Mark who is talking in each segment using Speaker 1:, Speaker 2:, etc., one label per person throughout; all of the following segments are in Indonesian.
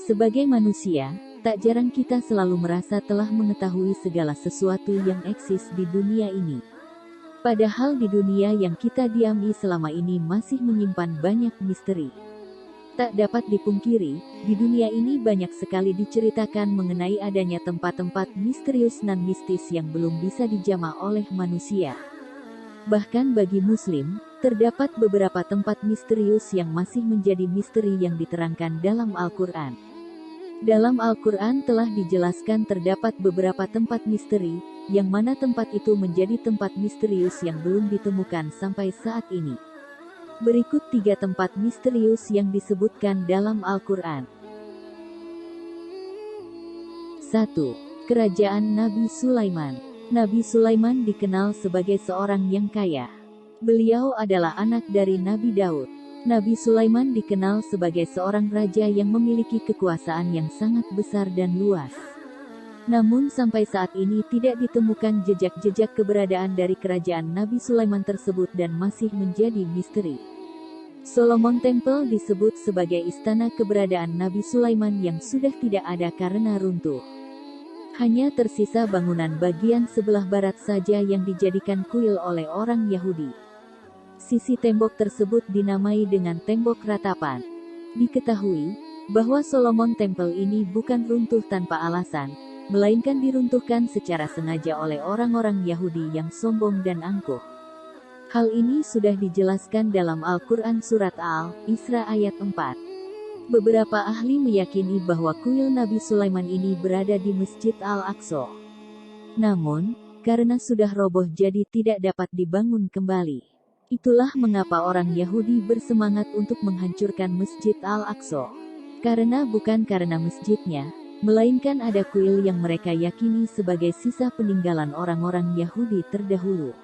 Speaker 1: Sebagai manusia, tak jarang kita selalu merasa telah mengetahui segala sesuatu yang eksis di dunia ini. Padahal di dunia yang kita diami selama ini masih menyimpan banyak misteri. Tak dapat dipungkiri, di dunia ini banyak sekali diceritakan mengenai adanya tempat-tempat misterius nan mistis yang belum bisa dijamah oleh manusia. Bahkan bagi Muslim, terdapat beberapa tempat misterius yang masih menjadi misteri yang diterangkan dalam Al-Quran. Dalam Al-Quran telah dijelaskan terdapat beberapa tempat misteri, yang mana tempat itu menjadi tempat misterius yang belum ditemukan sampai saat ini. Berikut 3 tempat misterius yang disebutkan dalam Al-Quran. 1. Kerajaan Nabi Sulaiman. Nabi Sulaiman dikenal sebagai seorang yang kaya. Beliau adalah anak dari Nabi Daud. Nabi Sulaiman dikenal sebagai seorang raja yang memiliki kekuasaan yang sangat besar dan luas. Namun sampai saat ini tidak ditemukan jejak-jejak keberadaan dari kerajaan Nabi Sulaiman tersebut dan masih menjadi misteri. Solomon Temple disebut sebagai istana keberadaan Nabi Sulaiman yang sudah tidak ada karena runtuh. Hanya tersisa bangunan bagian sebelah barat saja yang dijadikan kuil oleh orang Yahudi. Sisi tembok tersebut dinamai dengan tembok ratapan. Diketahui bahwa Solomon Temple ini bukan runtuh tanpa alasan, melainkan diruntuhkan secara sengaja oleh orang-orang Yahudi yang sombong dan angkuh. Hal ini sudah dijelaskan dalam Al-Quran Surat Al-Isra ayat 4. Beberapa ahli meyakini bahwa kuil Nabi Sulaiman ini berada di Masjid Al-Aqsa. Namun, karena sudah roboh jadi tidak dapat dibangun kembali. Itulah mengapa orang Yahudi bersemangat untuk menghancurkan Masjid Al-Aqsa. Karena bukan karena masjidnya, melainkan ada kuil yang mereka yakini sebagai sisa peninggalan orang-orang Yahudi terdahulu.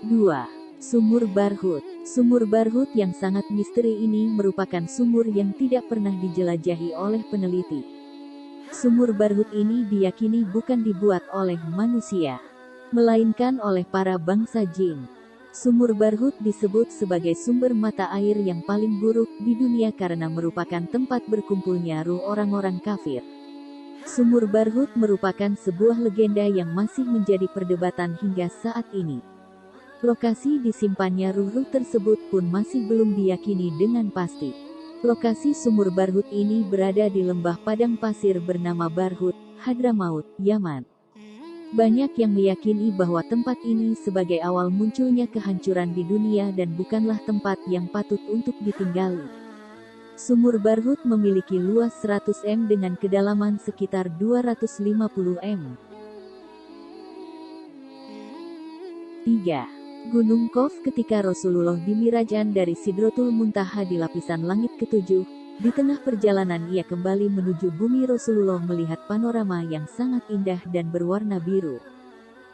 Speaker 1: 2. Sumur Barhut. Sumur Barhut yang sangat misteri ini merupakan sumur yang tidak pernah dijelajahi oleh peneliti. Sumur Barhut ini diyakini bukan dibuat oleh manusia, melainkan oleh para bangsa jin. Sumur Barhut disebut sebagai sumber mata air yang paling buruk di dunia karena merupakan tempat berkumpulnya ruh orang-orang kafir. Sumur Barhut merupakan sebuah legenda yang masih menjadi perdebatan hingga saat ini. Lokasi disimpannya ruh-ruh tersebut pun masih belum diyakini dengan pasti. Lokasi sumur Barhut ini berada di lembah padang pasir bernama Barhut, Hadramaut, Yaman. Banyak yang meyakini bahwa tempat ini sebagai awal munculnya kehancuran di dunia dan bukanlah tempat yang patut untuk ditinggali. Sumur Barhut memiliki luas 100 m dengan kedalaman sekitar 250 m. 3. Gunung Qof. Ketika Rasulullah dimirajkan dari Sidratul Muntaha di lapisan langit ke-7, di tengah perjalanan ia kembali menuju bumi. Rasulullah melihat panorama yang sangat indah dan berwarna biru.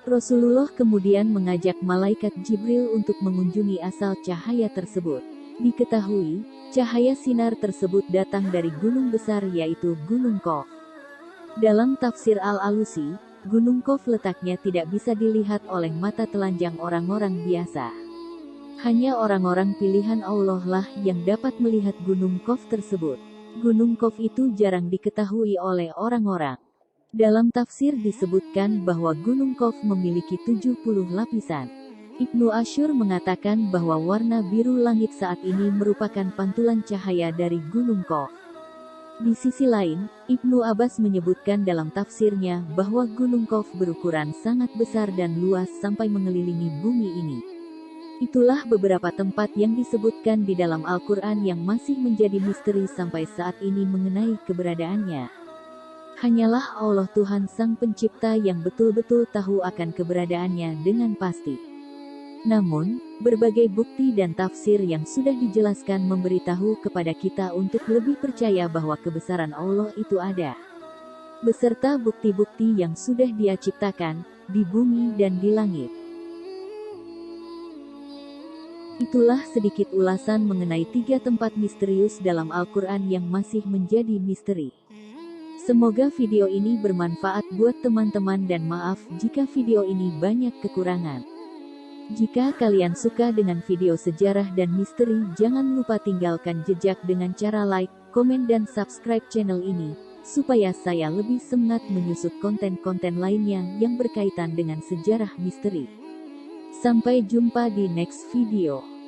Speaker 1: Rasulullah kemudian mengajak malaikat Jibril untuk mengunjungi asal cahaya tersebut. Diketahui, cahaya sinar tersebut datang dari gunung besar yaitu Gunung Qof. Dalam tafsir Al-Alusi, Gunung Qof letaknya tidak bisa dilihat oleh mata telanjang orang-orang biasa. Hanya orang-orang pilihan Allah lah yang dapat melihat Gunung Qof tersebut. Gunung Qof itu jarang diketahui oleh orang-orang. Dalam tafsir disebutkan bahwa Gunung Qof memiliki 70 lapisan. Ibnu Asyur mengatakan bahwa warna biru langit saat ini merupakan pantulan cahaya dari Gunung Qof. Di sisi lain, Ibnu Abbas menyebutkan dalam tafsirnya bahwa Gunung Qof berukuran sangat besar dan luas sampai mengelilingi bumi ini. Itulah beberapa tempat yang disebutkan di dalam Al-Quran yang masih menjadi misteri sampai saat ini mengenai keberadaannya. Hanyalah Allah Tuhan Sang Pencipta yang betul-betul tahu akan keberadaannya dengan pasti. Namun, berbagai bukti dan tafsir yang sudah dijelaskan memberitahu kepada kita untuk lebih percaya bahwa kebesaran Allah itu ada, beserta bukti-bukti yang sudah Dia ciptakan di bumi dan di langit. Itulah sedikit ulasan mengenai 3 tempat misterius dalam Al-Quran yang masih menjadi misteri. Semoga video ini bermanfaat buat teman-teman dan maaf jika video ini banyak kekurangan. Jika kalian suka dengan video sejarah dan misteri, jangan lupa tinggalkan jejak dengan cara like, komen dan subscribe channel ini, supaya saya lebih semangat menyusut konten-konten lainnya yang berkaitan dengan sejarah misteri. Sampai jumpa di next video.